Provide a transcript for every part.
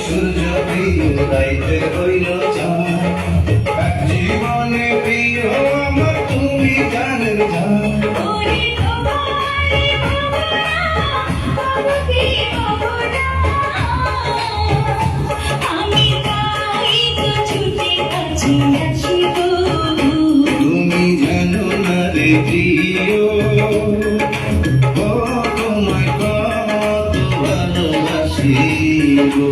সূর্য প্রিয় রাইতের হইল চাঁদ, এক জীবনে প্রিয় আমার তুমি জানের জান। তুমি জানো না রে প্রিয়, ও তোমায় কত ভালোবাসি গো।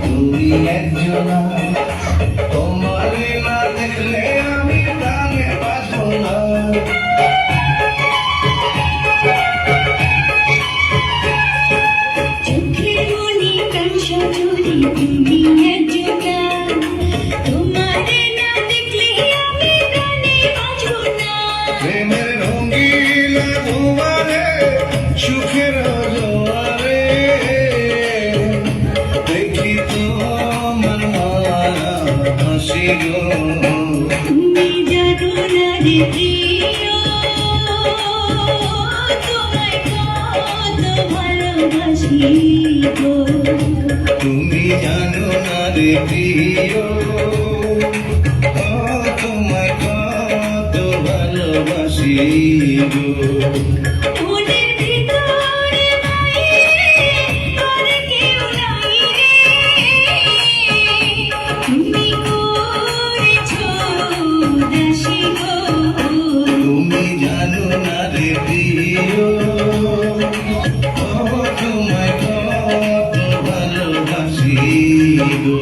তুমি একজনা, তোমারে না দেখলে আমি প্রাণে বাঁচব না। চোখের মনি প্রাণ সজনী তুমি একজনা, তোমারে না দেখলে আমি প্রাণে বাঁচব না। প্রেমের রঙিলা তোমারে সুখের জোয়ারে, দেখি তোমার মায়া হাসি গো। তুমি জানো না রে প্রিয়, তোমায় কত ভালোবাসি গো। তুমি জানো না রে প্রিয়, ও তোমায় কত ভালোবাসি গো। মনের ভিতরে নাই আর কেউ নাই রে, তুমি করেছো দাসী গো। তুমি জানো না রে প্রিয়, ও তোমায় কত ভালোবাসি গো।